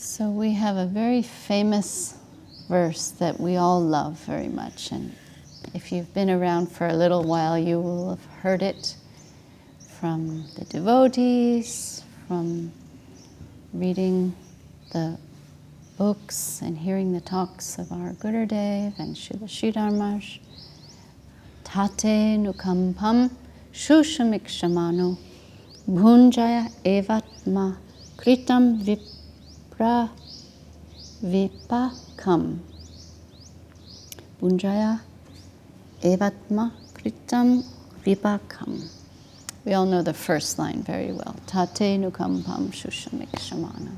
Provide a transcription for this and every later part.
So we have a very famous verse that we all love very much, and if you've been around for a little while, you will have heard it from the devotees, from reading the books and hearing the talks of our Gurudev and Srila Sridhar Maharaj. Tate nukampāṁ su-samīkṣamāṇo bhunjaya evatma kritam vipakam. Bhunjaya evatma kritam vipakam. We all know the first line very well. Tate nukampāṁ su-samīkṣamāṇo.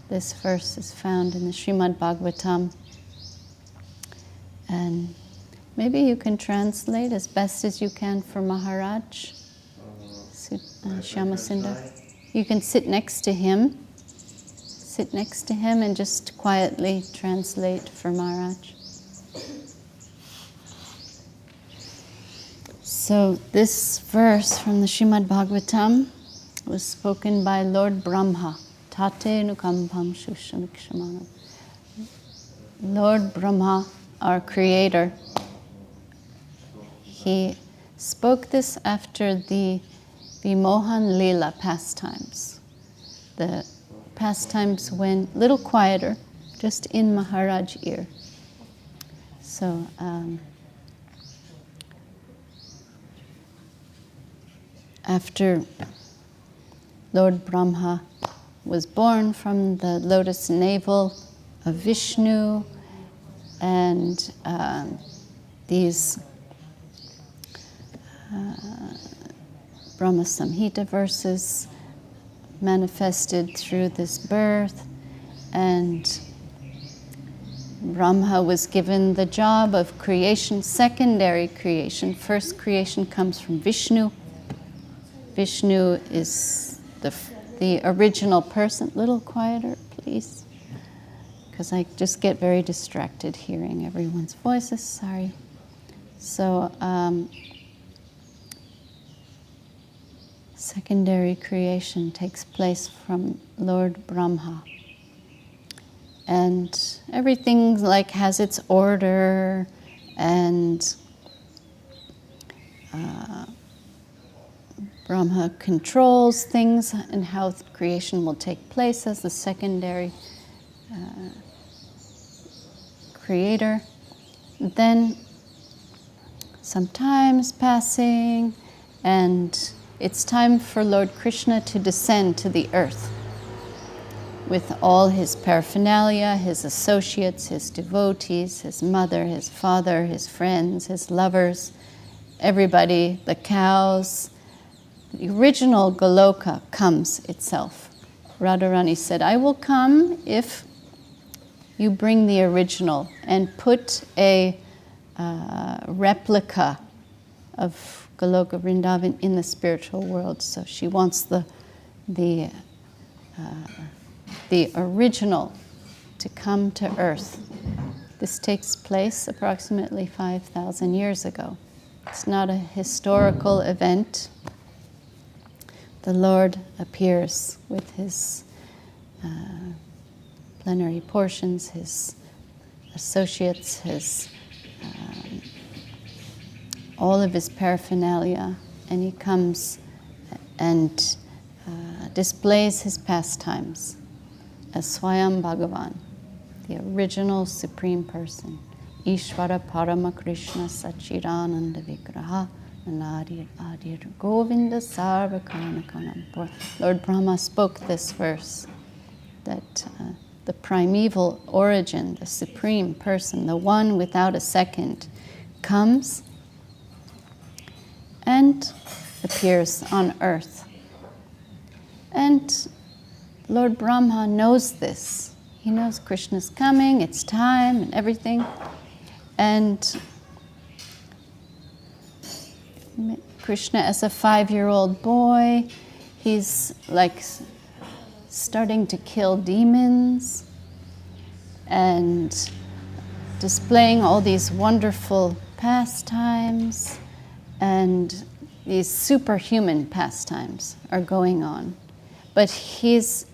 This verse is found in the Srimad Bhagavatam. And maybe you can translate as best as you can for Maharaj, Shyamasundar. You can sit next to him. Sit next to him and just quietly translate for Maharaj. So this verse from the Srimad Bhagavatam was spoken by Lord Brahma. Tate nukampāṁ su-samīkṣamāṇo. Lord Brahma, our creator, he spoke this after the Mohan Lila pastimes. The pastimes went a little quieter, just in Maharaj ear. So after Lord Brahma was born from the lotus navel of Vishnu, and these Brahma Samhita verses manifested through this birth, and Brahma was given the job of creation, secondary creation. First creation comes from Vishnu. Vishnu is the original person. Little quieter, please, because I just get very distracted hearing everyone's voices. Sorry. So secondary creation takes place from Lord Brahma, and everything like has its order, and Brahma controls things and how creation will take place as the secondary creator. Then some time is passing, and it's time for Lord Krishna to descend to the earth with all his paraphernalia, his associates, his devotees, his mother, his father, his friends, his lovers, everybody, the cows. The original Goloka comes itself. Radharani said, I will come if you bring the original and put a replica of Goloka Vrindavan in the spiritual world. So she wants the original to come to earth. This takes place approximately 5,000 years ago. It's not a historical event. The Lord appears with his plenary portions, his associates, his all of his paraphernalia, and he comes and displays his pastimes as Swayam Bhagavan, the original Supreme Person, Ishvara Parama Krishna Sachidananda Vigraha Adir Govinda Sarva Karanakanam. Lord Brahma spoke this verse, that the primeval origin, the Supreme Person, the one without a second, comes and appears on earth. And Lord Brahma knows this. He knows Krishna's coming, it's time and everything. And Krishna, as a 5-year-old boy, he's like starting to kill demons and displaying all these wonderful pastimes, and these superhuman pastimes are going on. But he's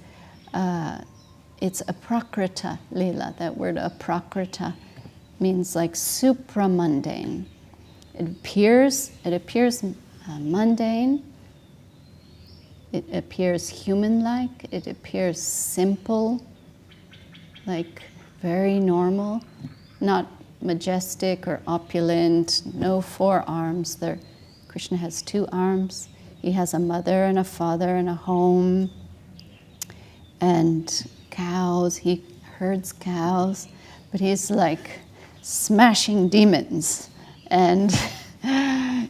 it's aprakrita lila. That word aprakrita means like supramundane. It appears mundane. It appears human-like. It appears simple, like very normal, not majestic or opulent, no 4 arms. Krishna has 2 arms. He has a mother and a father and a home and cows. He herds cows, but he's like smashing demons and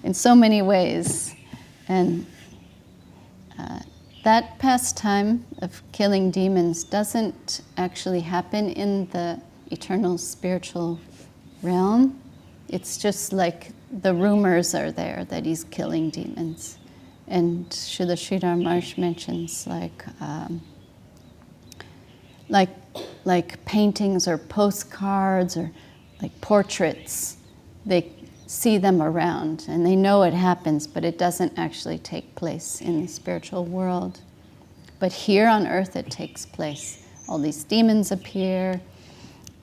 in so many ways. And that pastime of killing demons doesn't actually happen in the eternal spiritual realm. It's just like the rumors are there that he's killing demons. And Srila Sridhar Maharaj mentions like paintings or postcards or like portraits. They see them around and they know it happens, but it doesn't actually take place in the spiritual world. But here on earth it takes place. All these demons appear,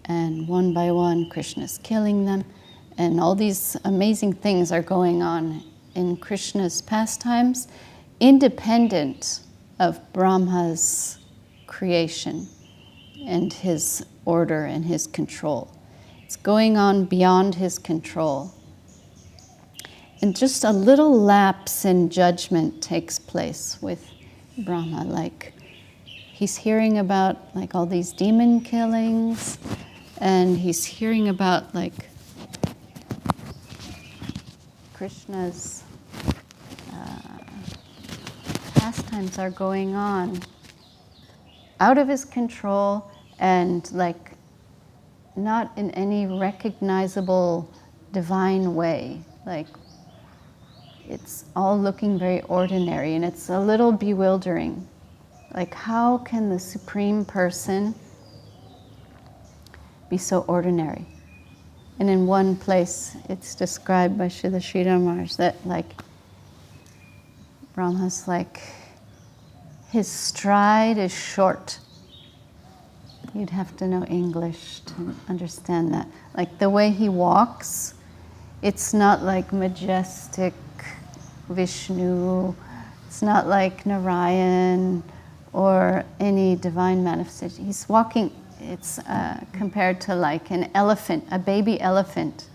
and one by one Krishna's killing them, and all these amazing things are going on in Krishna's pastimes, independent of Brahma's creation and his order and his control. It's going on beyond his control. And just a little lapse in judgment takes place with Brahma. Like he's hearing about like all these demon killings, and he's hearing about like Krishna's pastimes are going on out of his control and like not in any recognizable divine way. Like it's all looking very ordinary, and it's a little bewildering. Like, how can the Supreme Person be so ordinary? And in one place, it's described by Srila Sridhar Maharaj that, like, Brahma's like, his stride is short. You'd have to know English to understand that. Like, the way he walks, it's not like majestic Vishnu, it's not like Narayan or any divine manifestation. He's walking, it's compared to like an elephant, a baby elephant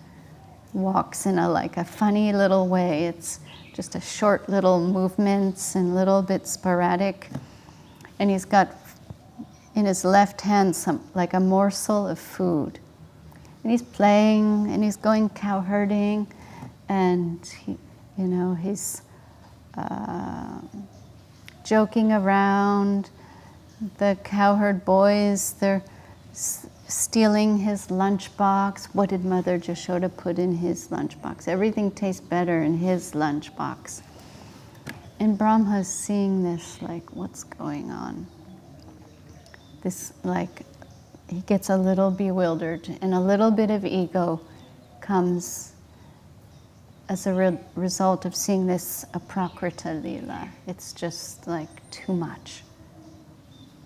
walks in a funny little way. It's just a short little movements and a little bit sporadic. And he's got in his left hand like a morsel of food. And he's playing and he's going cow herding, and he's joking around. The cowherd boys, they're stealing his lunchbox. What did Mother Jashoda put in his lunchbox? Everything tastes better in his lunchbox. And Brahma's seeing this, like, what's going on? This, like, he gets a little bewildered, and a little bit of ego comes as a result of seeing this aprakrita lila. It's just like too much.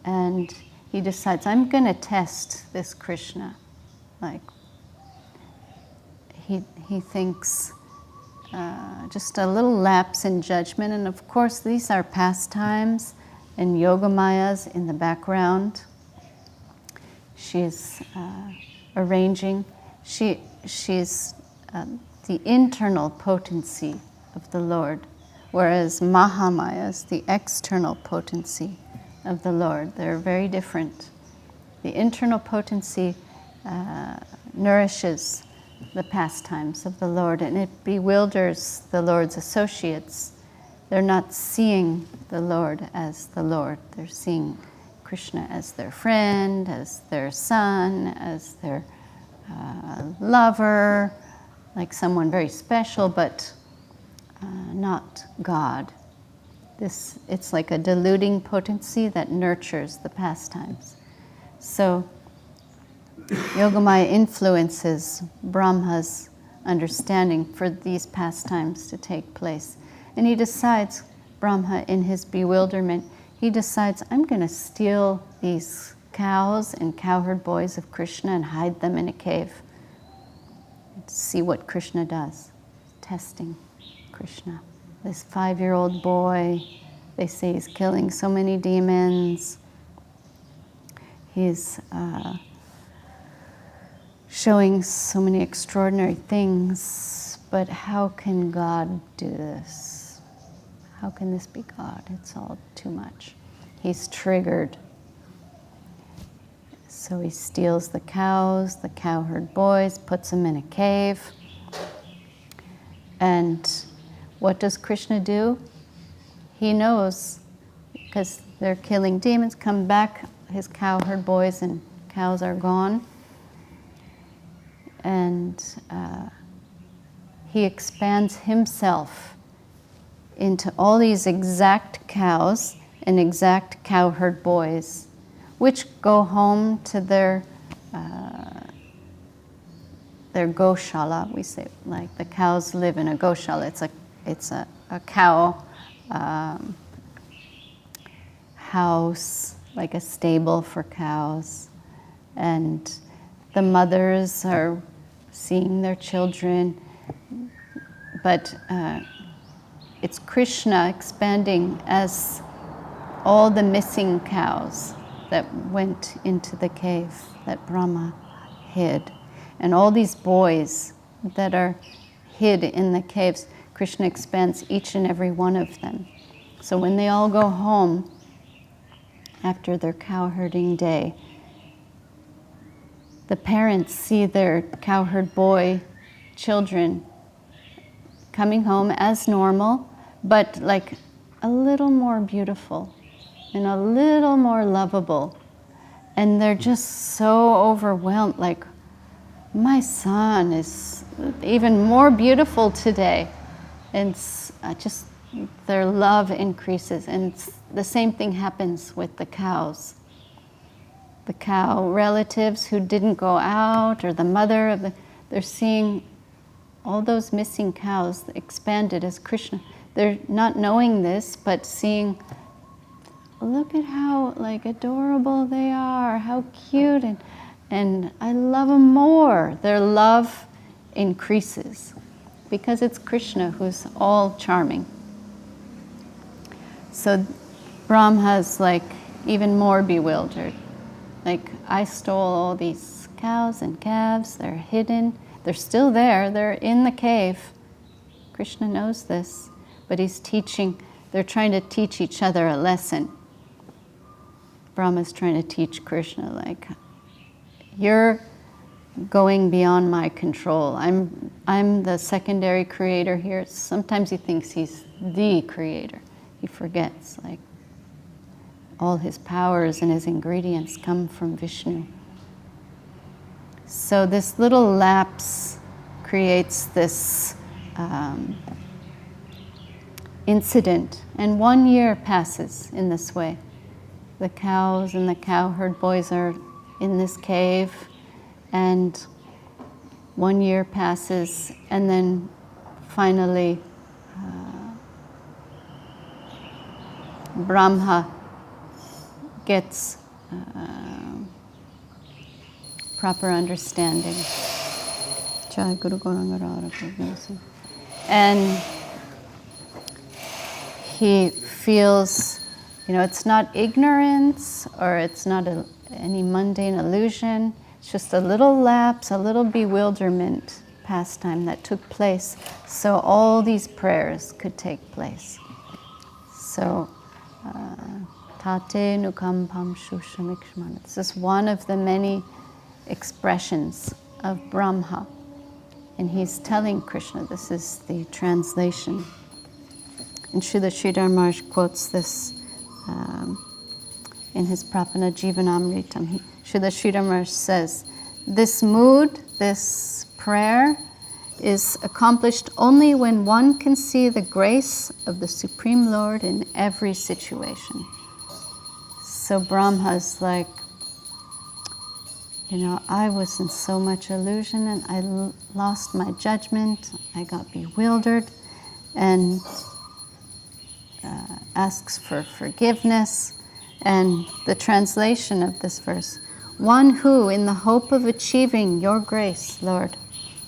And he decides, I'm going to test this Krishna. Like, he thinks just a little lapse in judgment. And of course, these are pastimes, and Yogamayas in the background. She's arranging. She's the internal potency of the Lord, whereas Mahamaya is the external potency of the Lord. They're very different. The internal potency nourishes the pastimes of the Lord, and it bewilders the Lord's associates. They're not seeing the Lord as the Lord. They're seeing Krishna as their friend, as their son, as their lover, like someone very special, but not God. It's like a diluting potency that nurtures the pastimes. So Yogamaya influences Brahma's understanding for these pastimes to take place. And he decides, Brahma, in his bewilderment, he decides, I'm going to steal these cows and cowherd boys of Krishna and hide them in a cave. See what Krishna does. Testing Krishna. This 5-year-old boy, they say he's killing so many demons. He's showing so many extraordinary things, but how can God do this? How can this be God? It's all too much. He's triggered. So he steals the cows, the cowherd boys, puts them in a cave. And what does Krishna do? He knows, because they're killing demons, come back, his cowherd boys and cows are gone. And he expands himself into all these exact cows and exact cowherd boys, which go home to their goshala. We say, like, the cows live in a goshala. It's a cow house, like a stable for cows. And the mothers are seeing their children, but it's Krishna expanding as all the missing cows that went into the cave that Brahma hid. And all these boys that are hid in the caves, Krishna expands each and every one of them. So when they all go home after their cow herding day, the parents see their cowherd boy children coming home as normal, but like a little more beautiful and a little more lovable. And they're just so overwhelmed, like, my son is even more beautiful today. And just their love increases. And the same thing happens with the cows. The cow relatives who didn't go out, or the mother of they're seeing all those missing cows expanded as Krishna. They're not knowing this, but seeing, look at how like adorable they are, how cute, and I love them more. Their love increases because it's Krishna who's all charming. So Brahma's like even more bewildered. Like, I stole all these cows and calves, they're hidden, they're still there, they're in the cave. Krishna knows this, but he's teaching, they're trying to teach each other a lesson. Brahma's trying to teach Krishna, like, you're going beyond my control. I'm the secondary creator here. Sometimes he thinks he's the creator. He forgets, like, all his powers and his ingredients come from Vishnu. So this little lapse creates this incident, and 1 year passes in this way. The cows and the cowherd boys are in this cave, and 1 year passes, and then finally Brahma gets proper understanding. And he feels, it's not ignorance, or it's not any mundane illusion. It's just a little lapse, a little bewilderment pastime that took place, so all these prayers could take place. So, Tate nukampāṁ su-samīkṣamāṇo. This is one of the many expressions of Brahma. And he's telling Krishna, this is the translation. And Srila Sridhar Maharaj quotes this in his Prapana Jivanamritam. Srila Sridhar Maharaj says, this mood, this prayer, is accomplished only when one can see the grace of the Supreme Lord in every situation. So Brahma's like, I was in so much illusion, and I lost my judgment, I got bewildered, and asks for forgiveness. And the translation of this verse: one who, in the hope of achieving your grace, Lord,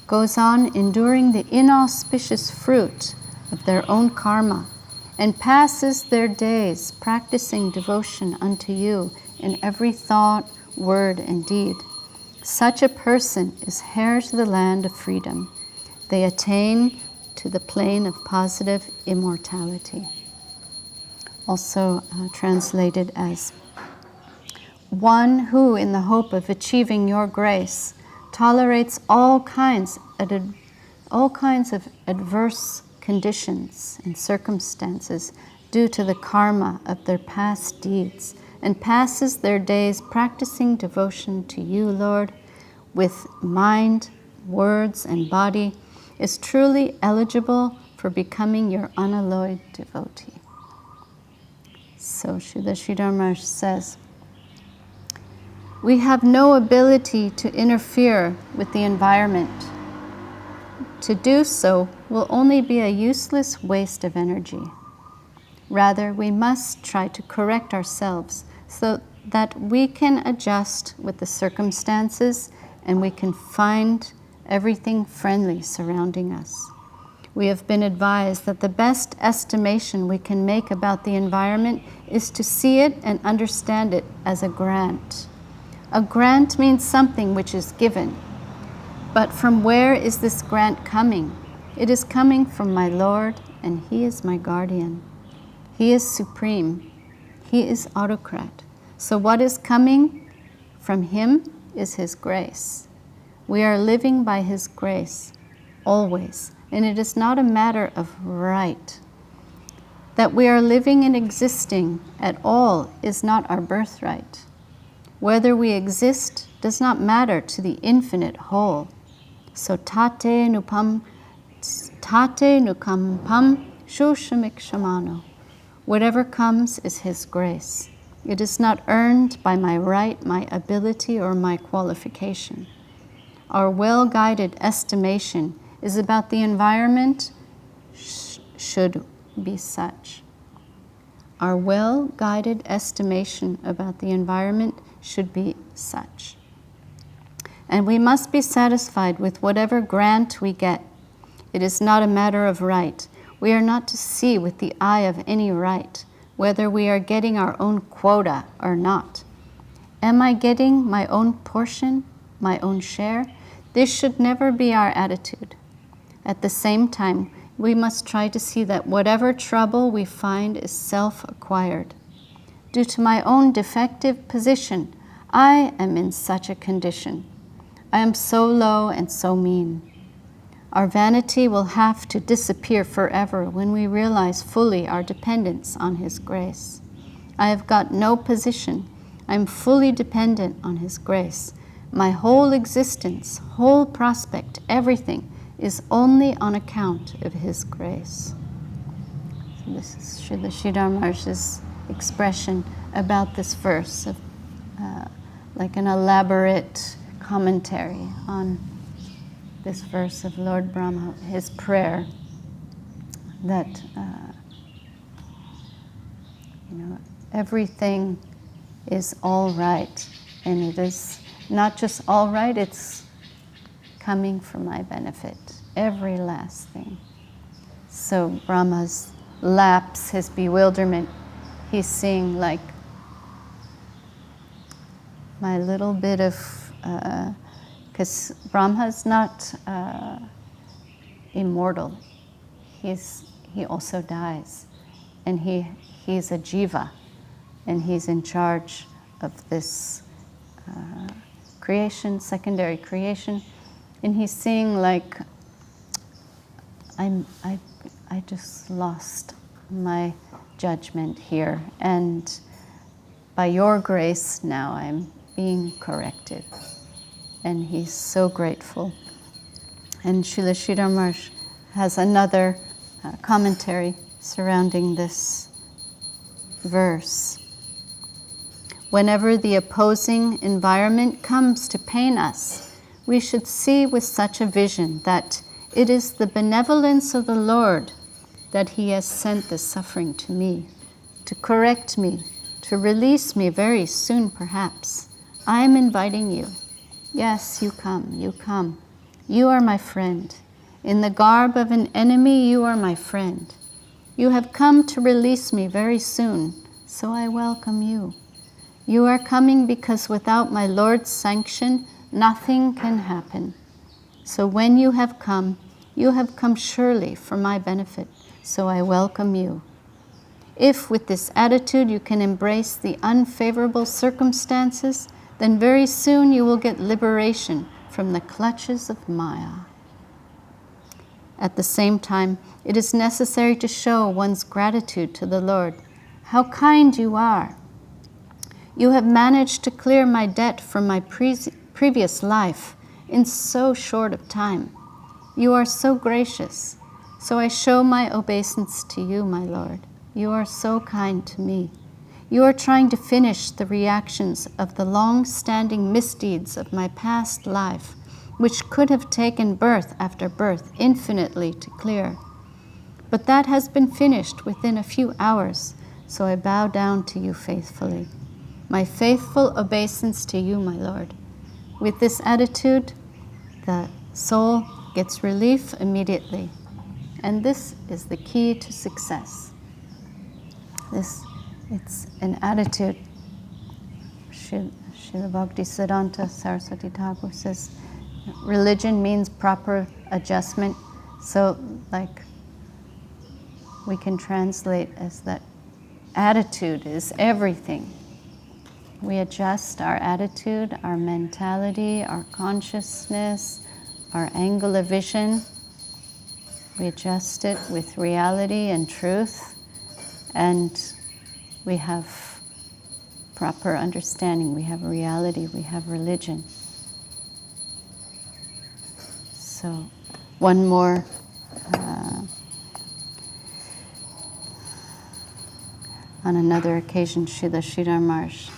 goes on enduring the inauspicious fruit of their own karma and passes their days practicing devotion unto you in every thought, word, and deed. Such a person is heir to the land of freedom. They attain to the plane of positive immortality. Also translated as one who, in the hope of achieving your grace, tolerates all kinds of adverse conditions and circumstances due to the karma of their past deeds, and passes their days practicing devotion to you, Lord, with mind, words, and body, is truly eligible for becoming your unalloyed devotee. So Srila Sridhar Maharaj says, we have no ability to interfere with the environment. To do so will only be a useless waste of energy. Rather, we must try to correct ourselves so that we can adjust with the circumstances and we can find everything friendly surrounding us. We have been advised that the best estimation we can make about the environment is to see it and understand it as a grant. A grant means something which is given. But from where is this grant coming? It is coming from my Lord, and He is my guardian. He is supreme. He is autocrat. So what is coming from Him is His grace. We are living by His grace, always. And it is not a matter of right. That we are living and existing at all is not our birthright. Whether we exist does not matter to the infinite whole. So tate nukampāṁ su-samīkṣamāṇo. Whatever comes is His grace. It is not earned by my right, my ability, or my qualification. Our well-guided estimation is about the environment should be such. Our well-guided estimation about the environment should be such. And we must be satisfied with whatever grant we get. It is not a matter of right. We are not to see with the eye of any right whether we are getting our own quota or not. Am I getting my own portion, my own share? This should never be our attitude. At the same time, we must try to see that whatever trouble we find is self-acquired. Due to my own defective position, I am in such a condition. I am so low and so mean. Our vanity will have to disappear forever when we realize fully our dependence on His grace. I have got no position. I am fully dependent on His grace. My whole existence, whole prospect, everything is only on account of His grace. So this is Srila Sridhar Maharaj's expression about this verse, of, like an elaborate commentary on this verse of Lord Brahma, his prayer that everything is all right, and it is not just all right, it's coming for my benefit, every last thing. So Brahma's lapse, his bewilderment, he's seeing like my little bit of, because Brahma's not immortal. He also dies, and he's a jiva, and he's in charge of this creation, secondary creation, and he's seeing like I just lost my judgment here, and by your grace now I'm being corrected. And he's so grateful. And Srila Sridhar Maharaj has another commentary surrounding this verse. Whenever the opposing environment comes to pain us, we should see with such a vision that it is the benevolence of the Lord that He has sent this suffering to me, to correct me, to to release me very soon, perhaps. I am inviting you. Yes, you come, you come. You are my friend. In the garb of an enemy, you are my friend. You have come to release me very soon, so I welcome you. You are coming because without my Lord's sanction, nothing can happen. So when you have come surely for my benefit, so I welcome you. If with this attitude you can embrace the unfavorable circumstances, then very soon you will get liberation from the clutches of Maya. At the same time, it is necessary to show one's gratitude to the Lord. How kind you are! You have managed to clear my debt from my previous life in so short of time. You are so gracious. So I show my obeisance to you, my Lord. You are so kind to me. You are trying to finish the reactions of the long-standing misdeeds of my past life, which could have taken birth after birth infinitely to clear. But that has been finished within a few hours, so I bow down to you faithfully. My faithful obeisance to you, my Lord. With this attitude, the soul gets relief immediately. And this is the key to success. It's an attitude. Srila Bhakti Siddhanta Saraswati Thakur says, religion means proper adjustment. So, like, we can translate as that attitude is everything. We adjust our attitude, our mentality, our consciousness, our angle of vision. We adjust it with reality and truth, and we have proper understanding. We have reality, we have religion. So, one more on another occasion, Srila Sridhar Maharaj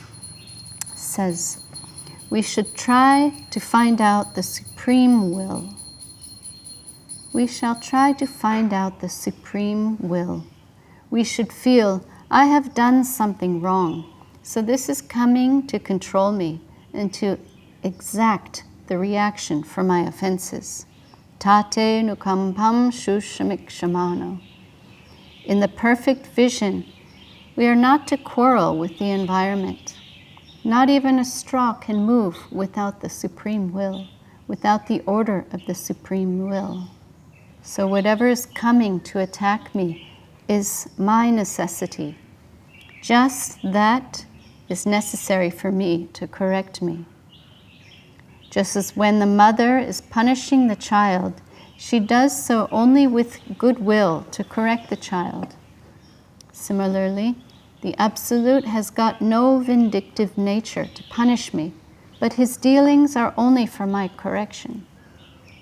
says, we should try to find out the supreme will. We shall try to find out the supreme will. We should feel, I have done something wrong, so this is coming to control me and to exact the reaction for my offenses. Tate nukampāṁ su-samīkṣamāṇo. In the perfect vision, we are not to quarrel with the environment. Not even a straw can move without the supreme will, without the order of the supreme will. So whatever is coming to attack me is my necessity. Just that is necessary for me to correct me. Just as when the mother is punishing the child, she does so only with goodwill to correct the child. Similarly, the Absolute has got no vindictive nature to punish me, but his dealings are only for my correction.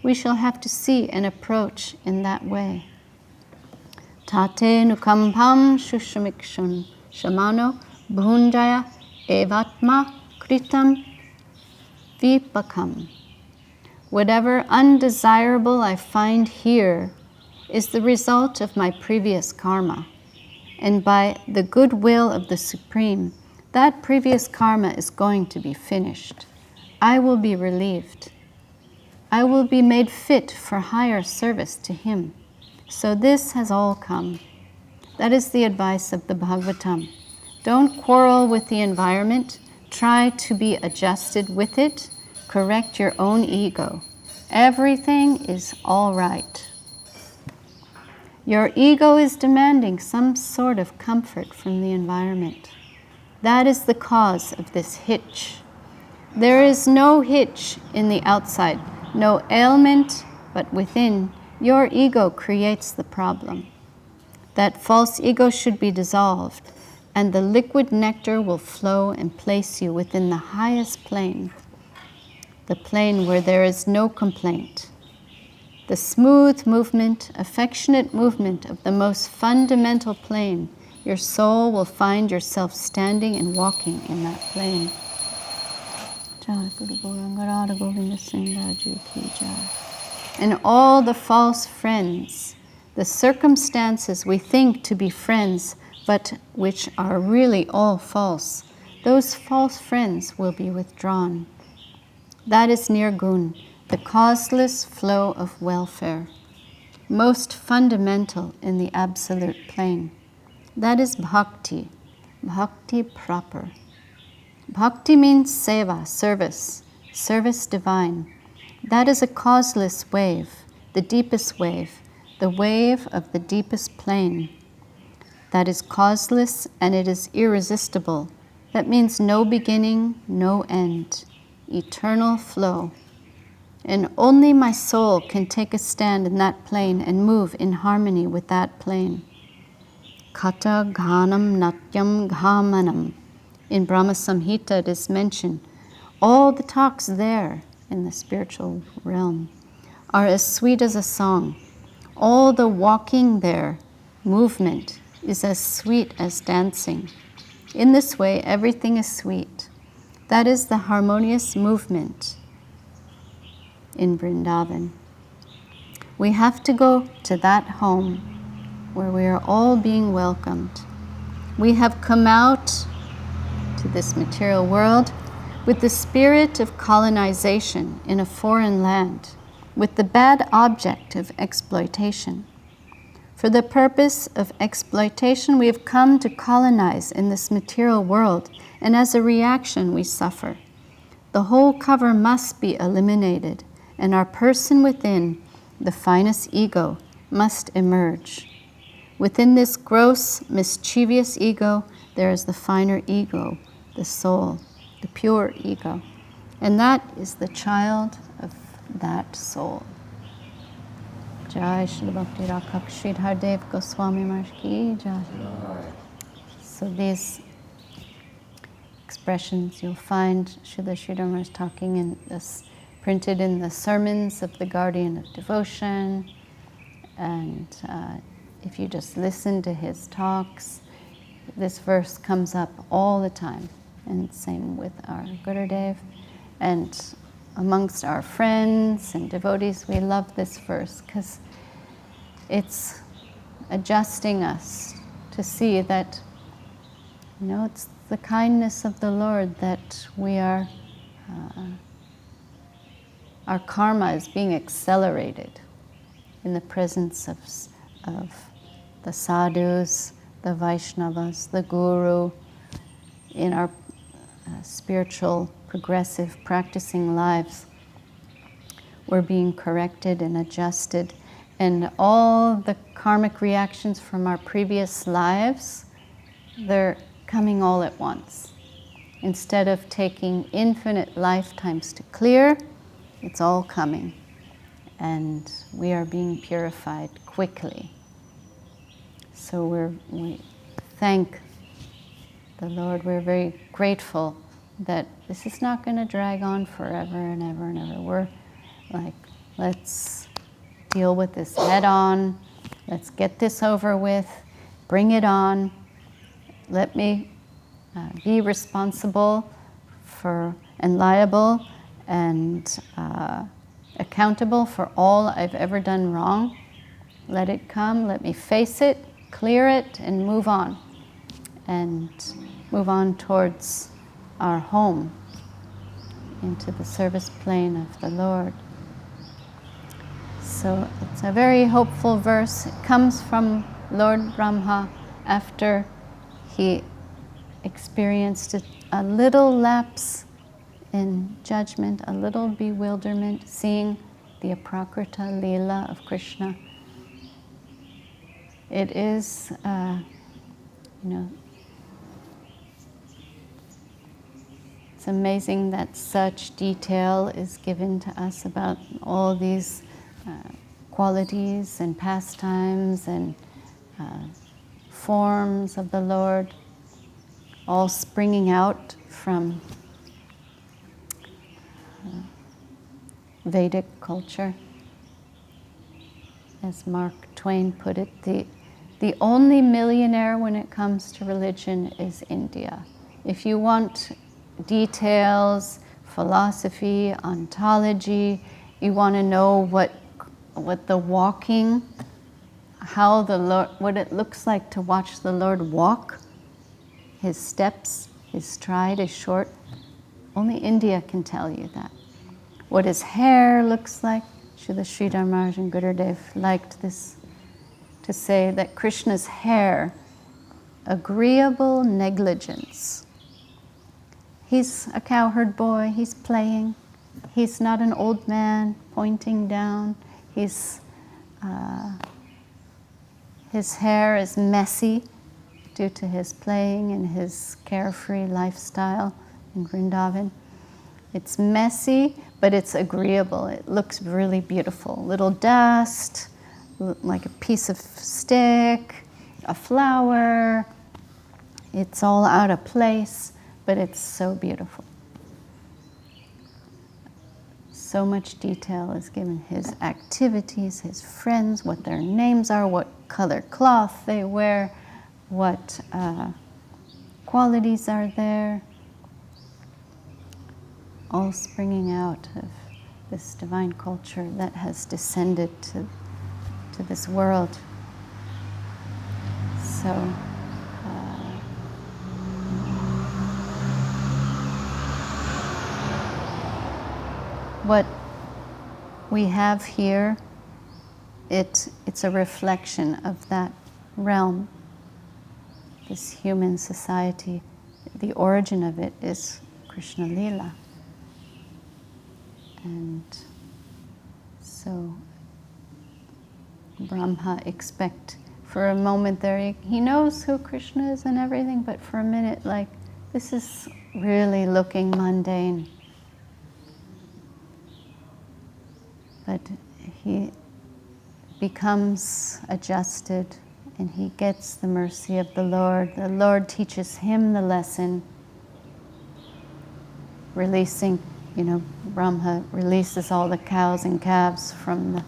We shall have to see and approach in that way. Tate nukampāṁ su-samīkṣamāṇo bhunjaya evatma kritam vipakam. Whatever undesirable I find here is the result of my previous karma. And by the goodwill of the Supreme, that previous karma is going to be finished. I will be relieved. I will be made fit for higher service to Him. So this has all come. That is the advice of the Bhagavatam. Don't quarrel with the environment. Try to be adjusted with it. Correct your own ego. Everything is all right. Your ego is demanding some sort of comfort from the environment. That is the cause of this hitch. There is no hitch in the outside, no ailment, but within, your ego creates the problem. That false ego should be dissolved, and the liquid nectar will flow and place you within the highest plane, the plane where there is no complaint. The smooth movement, affectionate movement of the most fundamental plane, your soul will find yourself standing and walking in that plane. And all the false friends, the circumstances we think to be friends, but which are really all false, those false friends will be withdrawn. That is nirgun, the causeless flow of welfare, most fundamental in the absolute plane. That is bhakti, bhakti proper. Bhakti means seva, service, service divine. That is a causeless wave, the deepest wave, the wave of the deepest plane. That is causeless and it is irresistible. That means no beginning, no end, eternal flow. And only my soul can take a stand in that plane and move in harmony with that plane. Kata ghanam natyam ghamanam. In Brahma Samhita it is mentioned, all the talks there in the spiritual realm are as sweet as a song. All the walking there, movement, is as sweet as dancing. In this way, everything is sweet. That is the harmonious movement in Vrindavan. We have to go to that home where we are all being welcomed. We have come out to this material world with the spirit of colonization in a foreign land, with the bad object of exploitation. For the purpose of exploitation, we have come to colonize in this material world, and as a reaction, we suffer. The whole cover must be eliminated, and our person within, the finest ego, must emerge. Within this gross, mischievous ego, there is the finer ego, the soul, the pure ego. And that is the child of that soul. Jai Shri Bhakti Rakha Sridhar Dev Goswami Maharaj Ki Jai. So these expressions you'll find Srila Sridhar Maharaj talking in this, printed in the sermons of the Guardian of Devotion. And if you just listen to his talks, this verse comes up all the time. And same with our Gurudev. And amongst our friends and devotees, we love this verse because it's adjusting us to see that, it's the kindness of the Lord that we are, our karma is being accelerated in the presence of the sadhus, the Vaishnavas, the Guru, in our spiritual, progressive, practicing lives. We're being corrected and adjusted, and all the karmic reactions from our previous lives, they're coming all at once. Instead of taking infinite lifetimes to clear, it's all coming, and we are being purified quickly. So we thank the Lord. We're very grateful that this is not going to drag on forever and ever and ever. We're like, let's deal with this head on. Let's get this over with. Bring it on. Let me be responsible for and liable and accountable for all I've ever done wrong. Let it come. Let me face it, clear it, and move on. And move on towards our home, into the service plane of the Lord. So it's a very hopeful verse. It comes from Lord Brahma after he experienced a little lapse in judgment, a little bewilderment, seeing the Aprakrita Leela of Krishna. It is, it's amazing that such detail is given to us about all these qualities and pastimes and forms of the Lord, all springing out from Vedic culture. As Mark Twain put it, the only millionaire when it comes to religion is India. If you want details, philosophy, ontology, you want to know what the walking, how the Lord, what it looks like to watch the Lord walk. His steps, his stride is short. Only India can tell you that. What his hair looks like. Srila Sridhar Maharaj and Gurudev liked this, to say that Krishna's hair, agreeable negligence. He's a cowherd boy, he's playing. He's not an old man pointing down. His hair is messy due to his playing and his carefree lifestyle in Vrindavan. It's messy, but it's agreeable. It looks really beautiful. Little dust, like a piece of stick, a flower. It's all out of place, but it's so beautiful. So much detail is given. His activities, his friends, what their names are, what color cloth they wear, what qualities are there. All springing out of this divine culture that has descended to this world. So, what we have here, it's a reflection of that realm, this human society. The origin of it is Krishna Lila. And so Brahma for a moment there, he knows who Krishna is and everything, but for a minute, like, this is really looking mundane. But he becomes adjusted and he gets the mercy of the Lord. The Lord teaches him the lesson, releasing, Brahma releases all the cows and calves from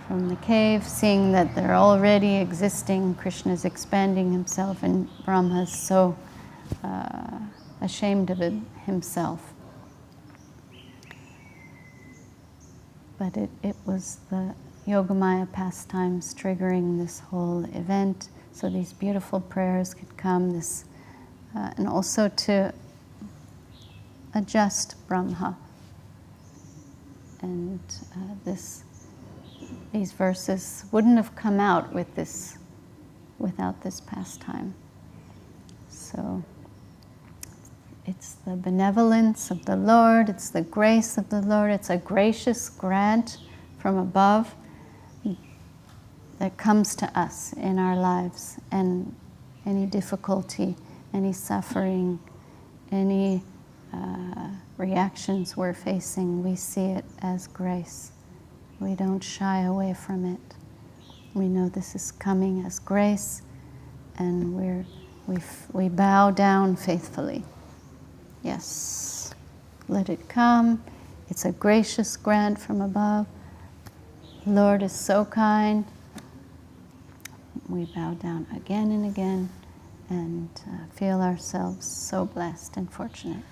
the cave, seeing that they're already existing. Krishna is expanding himself, and Brahma is so ashamed of it himself. But it was the Yogamaya pastimes triggering this whole event, so these beautiful prayers could come, and also to adjust Brahma. And these verses wouldn't have come out without this pastime. So it's the benevolence of the Lord, it's the grace of the Lord, it's a gracious grant from above that comes to us in our lives. And any difficulty, any suffering, any reactions we're facing, we see it as grace. We don't shy away from it. We know this is coming as grace, and we bow down faithfully. Yes, let it come. It's a gracious grant from above. Lord is so kind. We bow down again and again and feel ourselves so blessed and fortunate.